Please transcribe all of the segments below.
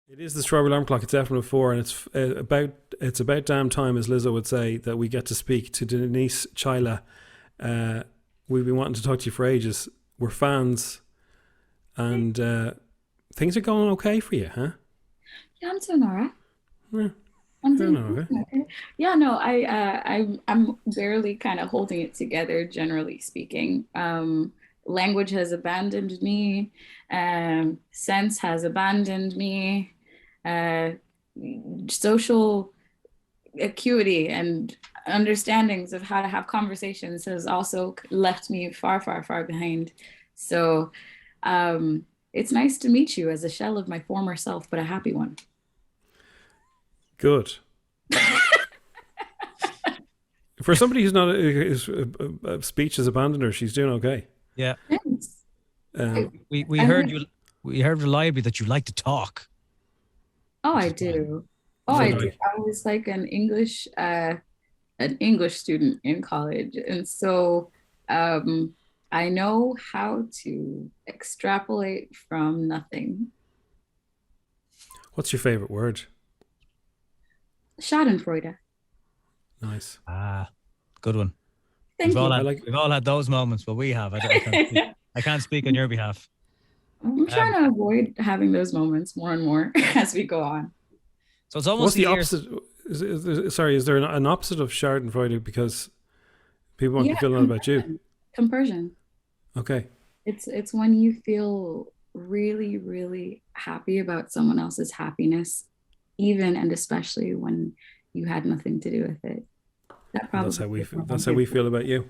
It is the Strawberry Alarm Clock. It's FM104, and it's about damn time, as Lizzo would say, that we get to speak to Denise Chaila. Uh, we've been wanting to talk to you for ages. We're fans, and things are going okay for you, huh? Yeah, I'm doing all right. Yeah, I'm I don't doing, know. I'm Okay. doing okay. Yeah, no, I'm barely kind of holding it together, generally speaking. Language has abandoned me. Sense has abandoned me. Uh, Social acuity and understandings of how to have conversations has also left me far, far, far behind. So, it's nice to meet you as a shell of my former self, but a happy one. Good. For somebody who's not whose speech has abandoned her, she's doing okay. Yeah, Thanks. I, we I heard mean, you. We heard reliably that you like to talk, oh, which I is fine. do. Oh, So I do do. I. I was like an English student in college, and so um, I know how to extrapolate from nothing. What's your favorite word? Schadenfreude. Nice. Ah, good one. We've Thank all you. I had like. we've all had those moments, but we have. I can't speak. I can't speak on your behalf. I'm trying Um, to avoid having those moments more and more as we go on. so it's almost What's a the year. opposite? Sorry, is there an opposite of Schadenfreude? Because people might be Yeah, feeling that about you. compersion. Compersion. Okay. It's when you feel really, really happy about someone else's happiness, even and especially when you had nothing to do with it. That Well, that's probably how we is feel. what I'm That's how here we for. feel about you.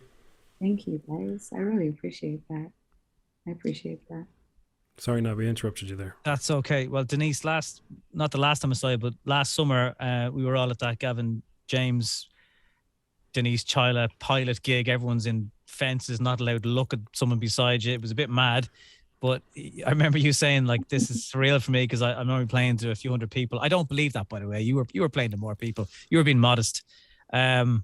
Thank you, guys. I really appreciate that. I appreciate that. Sorry, Nobby, I interrupted you there. That's okay. Well, Denise, not the last time I saw you, but last summer, we were all at that Gavin James, Denise Chaila pilot gig. Everyone's in fences, not allowed to look at someone beside you. It was a bit mad. But I remember you saying like this is surreal for me because I'm only playing to a few hundred people. I don't believe that, by the way. You were playing to more people. You were being modest. Um,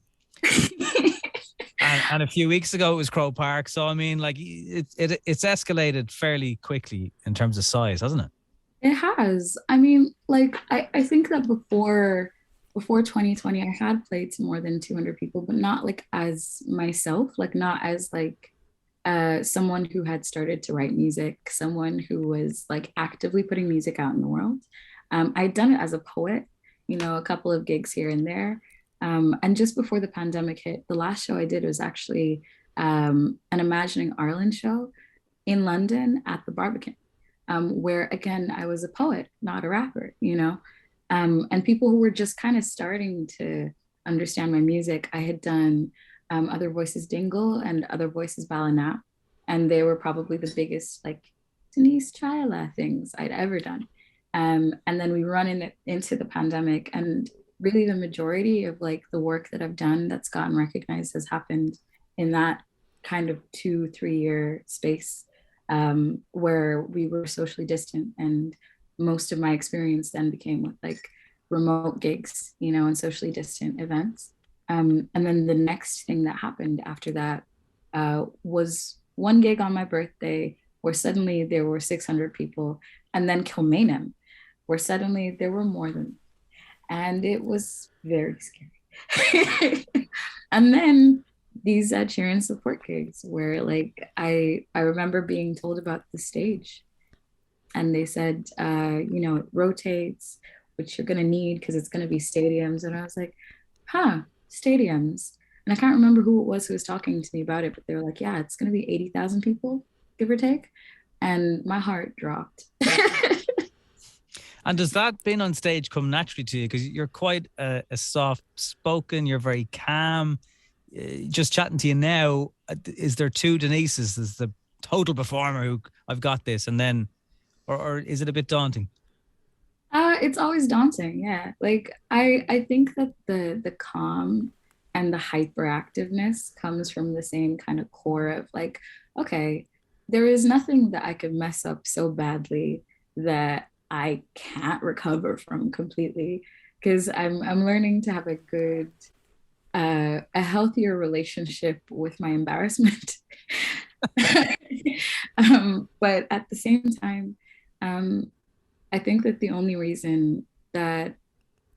and a few weeks ago it was Crow Park. So I mean, like it's escalated fairly quickly in terms of size, hasn't it? It has. I mean, like I think that before 2020, I had played to more than 200 people, but not like as myself, like not as like someone who had started to write music, someone who was like actively putting music out in the world. I'd done it as a poet, a couple of gigs here and there. And just before the pandemic hit, the last show I did was actually an Imagining Ireland show in London at the Barbican, where again, I was a poet, not a rapper. And people who were just kind of starting to understand my music. I had done Other Voices Dingle and Other Voices Ballinap, and they were probably the biggest like Denise Chaila things I'd ever done. And then we run into the pandemic, and really the majority of like the work that I've done that's gotten recognized has happened in that kind of 2 3 year space, where we were socially distant, and most of my experience then became with like remote gigs, and socially distant events. And then the next thing that happened after that was one gig on my birthday where suddenly there were 600 people, and then Kilmainham, where suddenly there were more than, and it was very scary. And then these Ed Sheeran support gigs where like I remember being told about the stage, and they said it rotates, which you're gonna need because it's gonna be stadiums. And I was like, huh, stadiums. And I can't remember who it was who was talking to me about it, but they were like, yeah, it's gonna be 80,000 people, give or take. And my heart dropped. And does that being on stage come naturally to you? Because you're quite a soft spoken, you're very calm. Just chatting to you now, is there two Denises? Is the total performer who I've got this, and then, or is it a bit daunting? It's always daunting, yeah. Like I think that the calm and the hyperactiveness comes from the same kind of core of like, okay, there is nothing that I could mess up so badly that I can't recover from completely. Because I'm learning to have a healthier relationship with my embarrassment. But at the same time, um, I think that the only reason that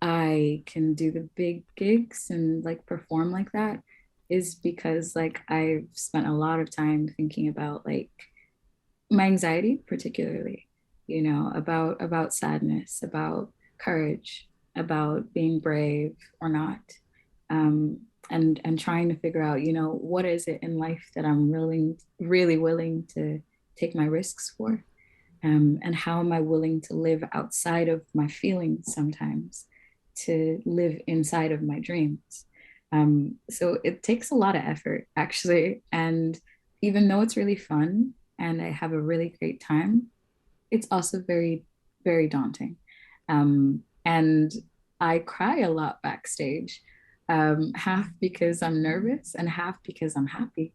I can do the big gigs and like perform like that is because like I've spent a lot of time thinking about like my anxiety particularly, you know, about sadness, about courage, about being brave or not. Um, and trying to figure out, you know, what is it in life that I'm really willing to take my risks for? And how am I willing to live outside of my feelings sometimes, to live inside of my dreams? So it takes a lot of effort, actually. And even though it's really fun and I have a really great time, it's also very, very daunting. And I cry a lot backstage, half because I'm nervous and half because I'm happy.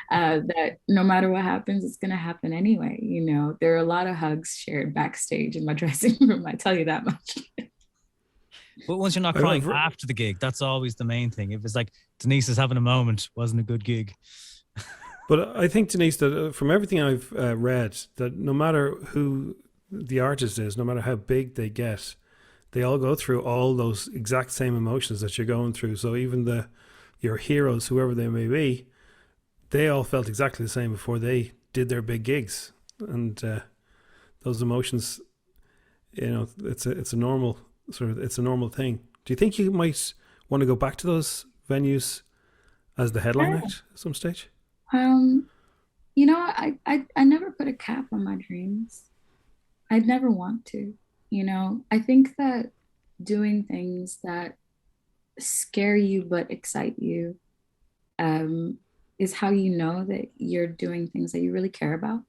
That no matter what happens, it's going to happen anyway. You know, there are a lot of hugs shared backstage in my dressing room, I tell you that much. But once you're not crying after the gig, that's always the main thing. If it's like Denise is having a moment, wasn't a good gig. But I think, Denise, that from everything I've read, that no matter who the artist is, no matter how big they get, they all go through all those exact same emotions that you're going through. So even your heroes, whoever they may be, they all felt exactly the same before they did their big gigs. And those emotions, you know, it's a normal thing. Do you think you might want to go back to those venues as the headline act at some stage? You know, I never put a cap on my dreams. I'd never want to. You know, I think that doing things that scare you but excite you is how you know that you're doing things that you really care about.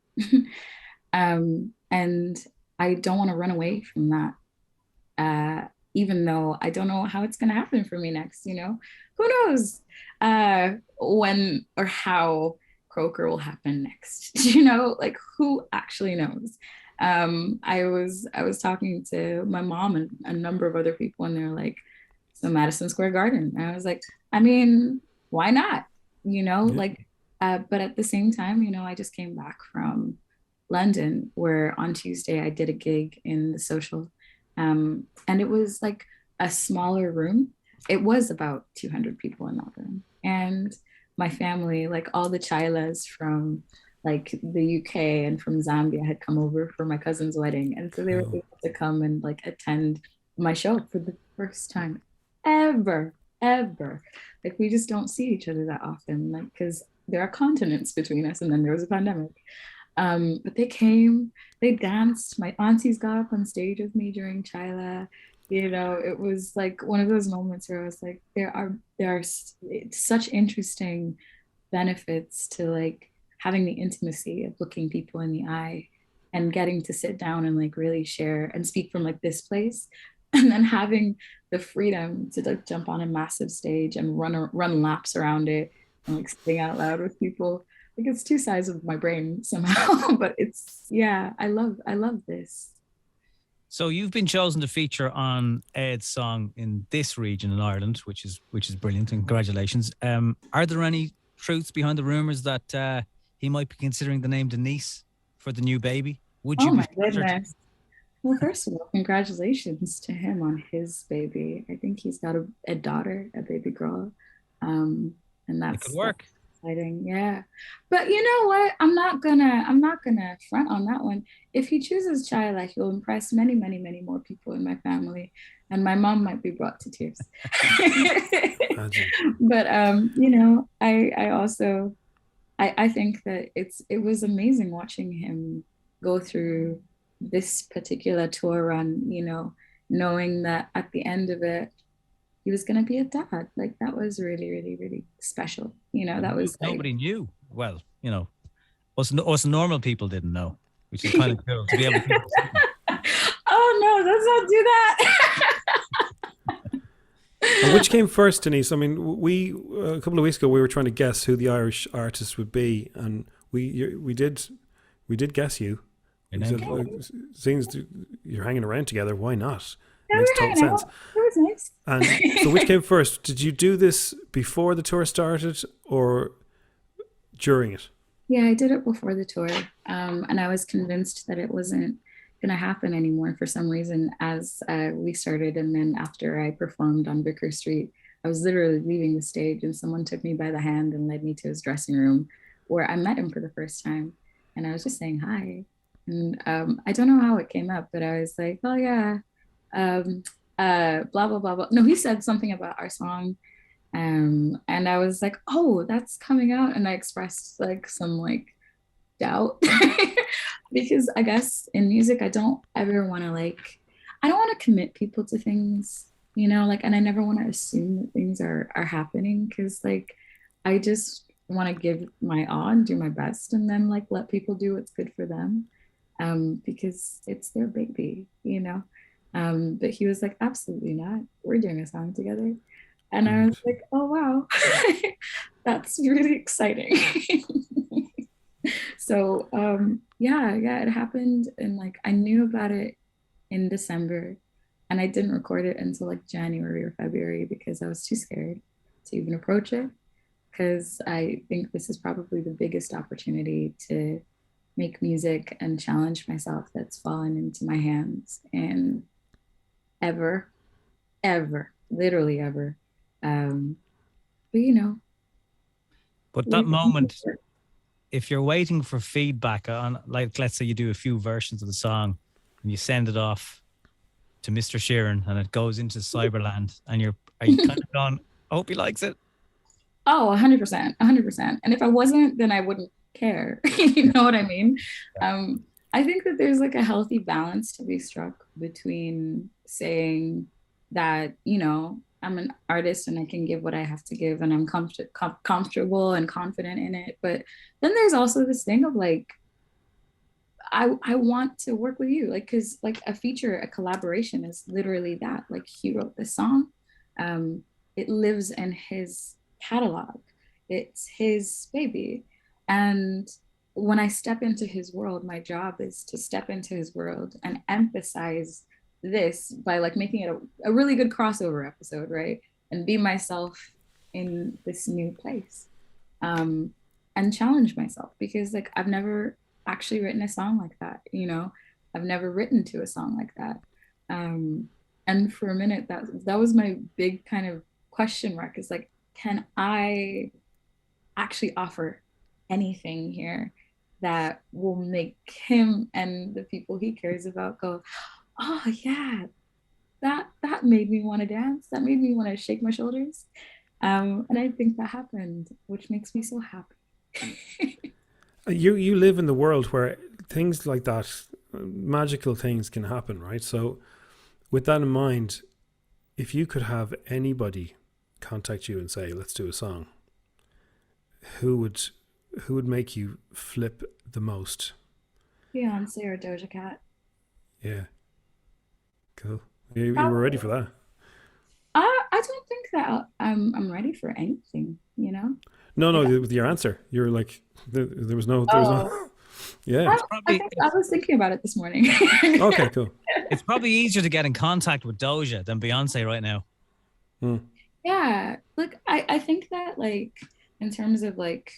And I don't want to run away from that. Even though I don't know how it's going to happen for me next, you know, who knows when or how Croker will happen next, you know, like who actually knows? I was talking to my mom and a number of other people, and they're like, so Madison Square Garden. And I was like, I mean, why not? You know, like, but at the same time, you know, I just came back from London, where on Tuesday I did a gig in the Social. And it was like a smaller room. It was about 200 people in that room. And my family, like all the Chailas from like the UK and from Zambia, had come over for my cousin's wedding. And so they were able to come and like attend my show for the first time ever. Like we just don't see each other that often, like, because there are continents between us, and then there was a pandemic. But they came, they danced. My aunties got up on stage with me during Chaila. You know, it was like one of those moments where I was like, there are such interesting benefits to like having the intimacy of looking people in the eye and getting to sit down and like really share and speak from like this place, and then having the freedom to like jump on a massive stage and run laps around it and like sing out loud with people. Like it's two sides of my brain somehow, but it's, yeah, I love this. So you've been chosen to feature on Ed's song in this region in Ireland, which is brilliant, and congratulations. Are there any truths behind the rumours that he might be considering the name Denise for the new baby? Would you? Oh my goodness. Well, first of all, congratulations to him on his baby. I think he's got a daughter, a baby girl, and that's, it could work. Exciting. Yeah, but you know what, I'm not gonna front on that one. If he chooses Chaila, he'll impress many more people in my family, and my mom might be brought to tears. But you know, I also I think that it was amazing watching him go through this particular tour run, you know, knowing that at the end of it he was going to be a dad. Like that was really special. You know, that was nobody knew. Well, you know, us normal people didn't know, which is kind of cool to be able to. Oh no, let's not do that. And which came first, Denise? I mean, we a couple of weeks ago we were trying to guess who the Irish artist would be, and we did guess you. Seems you're hanging around together, why not? Yeah, makes total sense. It was nice. And so which came first? Did you do this before the tour started or during it? Yeah, I did it before the tour. And I was convinced that it wasn't gonna happen anymore for some reason as we started. And then after I performed on Vicar Street, I was literally leaving the stage and someone took me by the hand and led me to his dressing room where I met him for the first time. And I was just saying hi. And I don't know how it came up, but I was like, oh yeah, blah, blah, blah, blah. No, he said something about our song. And I was like, oh, that's coming out. And I expressed like some like doubt because I guess in music, I don't ever want to I don't want to commit people to things, you know, like, and I never want to assume that things are happening because like, I just want to give my all and do my best and then like let people do what's good for them because it's their baby, you know. But he was like, absolutely not. We're doing a song together. And I was like, oh, wow, that's really exciting. So, yeah, it happened. And like, I knew about it in December and I didn't record it until like January or February because I was too scared to even approach it. Because I think this is probably the biggest opportunity to make music and challenge myself that's fallen into my hands and ever, literally ever. But you know. But that moment, if you're waiting for feedback on, like, let's say you do a few versions of the song and you send it off to Mr. Sheeran and it goes into Cyberland and are you kind of going, I hope he likes it? Oh, 100%. And if I wasn't, then I wouldn't care. You know what I mean? I think that there's like a healthy balance to be struck between saying that, you know, I'm an artist and I can give what I have to give and I'm comfortable and confident in it. But then there's also this thing of like, I want to work with you, like, cause like a collaboration is literally that. Like he wrote this song. It lives in his catalog. It's his baby. And when I step into his world, my job is to step into his world and emphasize this by like making it a really good crossover episode, right? And be myself in this new place. And challenge myself because like I've never actually written a song like that, you know? I've never written to a song like that. And for a minute, that was my big kind of question mark is like, can I actually offer anything here that will make him and the people he cares about go, oh yeah, that made me want to dance. That made me want to shake my shoulders. And I think that happened, which makes me so happy. You live in the world where things like that, magical things can happen, right? So with that in mind, if you could have anybody contact you and say, let's do a song, who would make you flip the most? Beyonce or Doja Cat. Yeah. Cool. You were ready for that. I don't think that I'm ready for anything, you know? No, with your answer. You're like, there was no, yeah. I was thinking about it this morning. Okay, cool. It's probably easier to get in contact with Doja than Beyonce right now. Yeah, look, I think that like in terms of like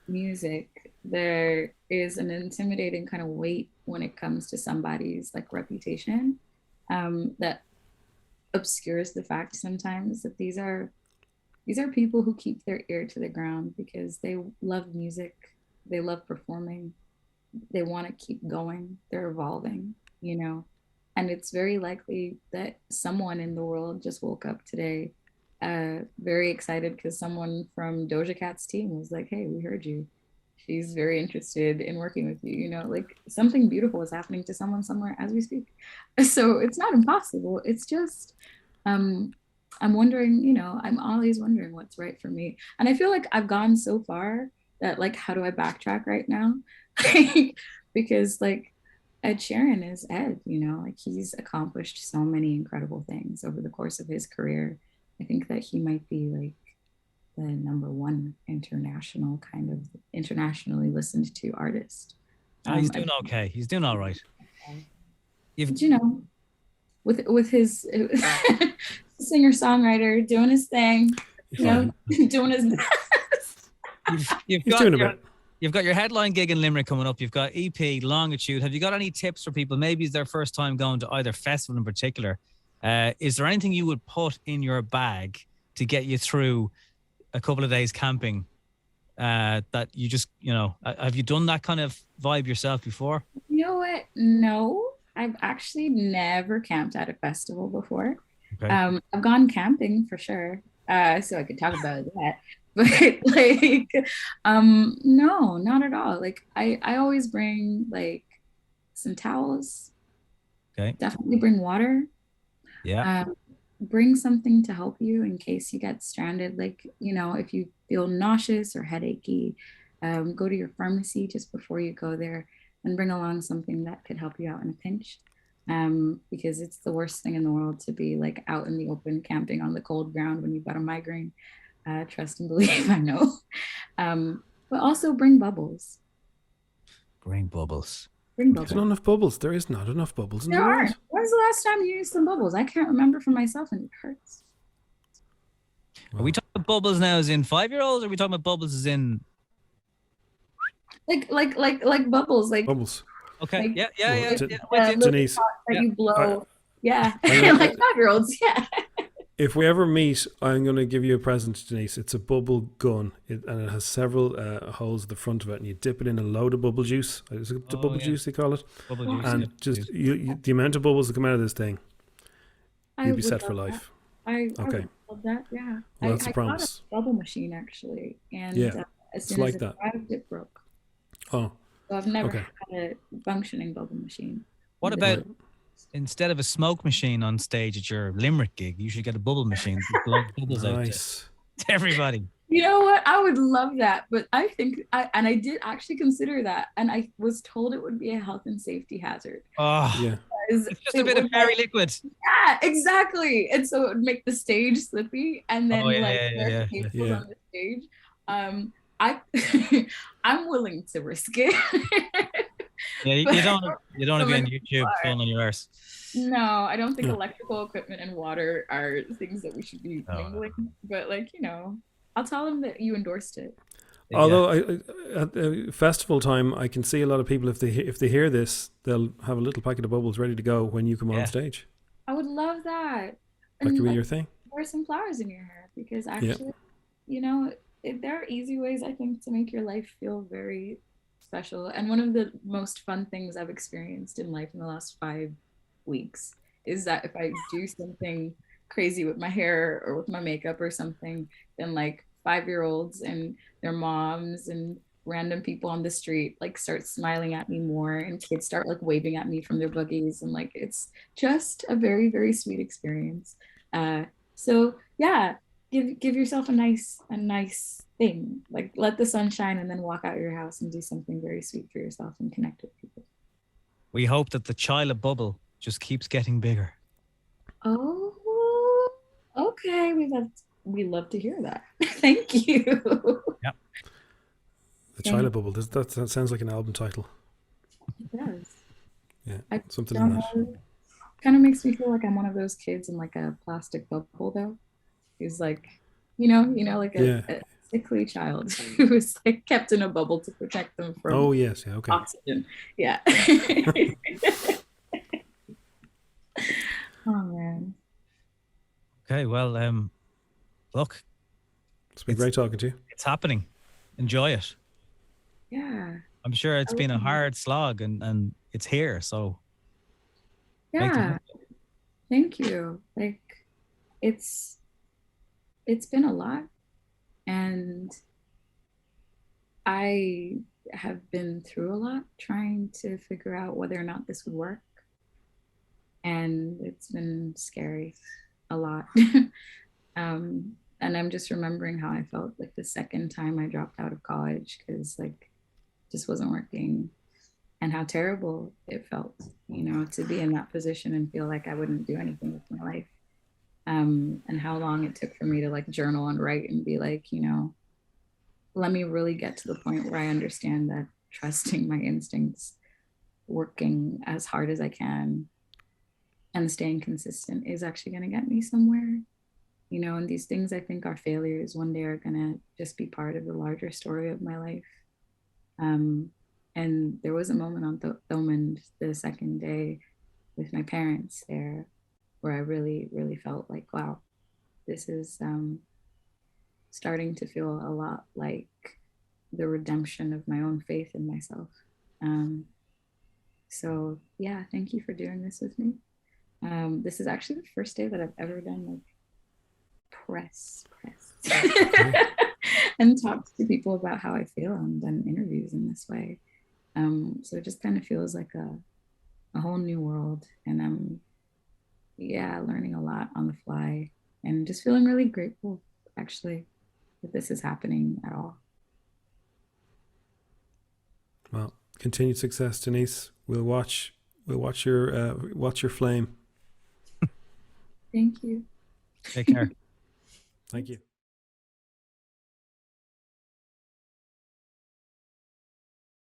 music, there is an intimidating kind of weight when it comes to somebody's like reputation that obscures the fact sometimes that these are people who keep their ear to the ground because they love music, they love performing, they want to keep going, they're evolving, you know. And it's very likely that someone in the world just woke up today very excited because someone from Doja Cat's team was like, hey, we heard you. She's very interested in working with you. You know, like something beautiful is happening to someone somewhere as we speak. So it's not impossible. It's just, I'm wondering, you know, I'm always wondering what's right for me. And I feel like I've gone so far that like, how do I backtrack right now? Because like Ed Sheeran is Ed, you know, like he's accomplished so many incredible things over the course of his career. I think that he might be like the #1 internationally listened to artist. He's doing okay. He's doing all right. But, you know, with his singer-songwriter doing his thing, you know, doing his best. You've He's got doing a bit. You've got your headline gig in Limerick coming up. You've got EP, Longitude. Have you got any tips for people? Maybe it's their first time going to either festival in particular. Is there anything you would put in your bag to get you through a couple of days camping that you just, have you done that kind of vibe yourself before? You know what? No, I've actually never camped at a festival before. Okay. I've gone camping for sure. So I could talk about that. But like, no, not at all. Like I always bring like some towels. Okay. Definitely bring water. Yeah. Bring something to help you in case you get stranded. Like, if you feel nauseous or headachy, go to your pharmacy just before you go there and bring along something that could help you out in a pinch. Because it's the worst thing in the world to be like out in the open camping on the cold ground when you've got a migraine. Trust and believe, I know. But also bring bubbles. Bring bubbles. There's not enough bubbles. There is not enough bubbles in the world. Aren't. When's the last time you used some bubbles? I can't remember for myself and it hurts. Are we talking about bubbles now as in 5-year-olds, or are we talking about bubbles as in like bubbles, like bubbles? Okay. Like, yeah. Denise, that you blow. Like 5-year-olds. Yeah. If we ever meet, I'm going to give you a present, Denise. It's a bubble gun, and it has several holes at the front of it, and you dip it in a load of bubble juice. Is it the bubble juice they call it? Bubble juice. And just the amount of bubbles that come out of this thing, you'll be set for life. I would love that. Yeah. Well, that's a I promise. got a bubble machine actually, and as soon like as that. arrived, it broke. Oh. So I've never had a functioning bubble machine. What about instead of a smoke machine on stage at your Limerick gig, you should get a bubble machine to blow bubbles out to everybody. You know what? I would love that, but I think I did actually consider that, and I was told it would be a health and safety hazard. Oh, yeah. It's just a bit of fairy liquid. Yeah, exactly. And so it would make the stage slippy, and then people on the stage. I'm willing to risk it. Yeah, you don't want to be on YouTube filming your arse. No, I don't think electrical equipment and water are things that we should be mingling. But I'll tell them that you endorsed it. Although at festival time, I can see a lot of people, if they hear this, they'll have a little packet of bubbles ready to go when you come on stage. I would love that. That could be your thing. Wear some flowers in your hair, because actually, there are easy ways, I think, to make your life feel very special. And one of the most fun things I've experienced in life in the last 5 weeks is that if I do something crazy with my hair or with my makeup or something, then like 5-year-olds and their moms and random people on the street like start smiling at me more, and kids start like waving at me from their buggies, and like it's just a very, very sweet experience. So yeah, give yourself a nice thing, like let the sun shine, and then walk out your house and do something very sweet for yourself and connect with people. We hope that the Chaila bubble just keeps getting bigger. Oh, okay. We love to hear that. Thank you. Yep. The Chaila bubble. That sounds like an album title. It does. Yeah, something like that. Kind of makes me feel like I'm one of those kids in like a plastic bubble, though. Who's like, like a sickly child who is like kept in a bubble to protect them from oxygen. Yeah. Oh man. Okay, well, look, it's been great talking to you. It's happening. Enjoy it. Yeah. I'm sure it's been a hard slog, and it's here. So yeah, thank you. Like it's been a lot, and I have been through a lot trying to figure out whether or not this would work. And it's been scary a lot. And I'm just remembering how I felt like the second time I dropped out of college, because like it just wasn't working, and how terrible it felt, to be in that position and feel like I wouldn't do anything with my life. And how long it took for me to like journal and write and be like, let me really get to the point where I understand that trusting my instincts, working as hard as I can, and staying consistent is actually going to get me somewhere. And these things I think are failures one day are going to just be part of the larger story of my life. And there was a moment on Thomond the second day with my parents there where I really, really felt like, wow, this is starting to feel a lot like the redemption of my own faith in myself. So yeah, thank you for doing this with me. This is actually the first day that I've ever done like press and talked to people about how I feel and done interviews in this way. So it just kind of feels like a whole new world, and I'm learning a lot on the fly and just feeling really grateful actually that this is happening at all. Well, continued success, Denise. We'll watch your flame. Thank you. Take care. Thank you.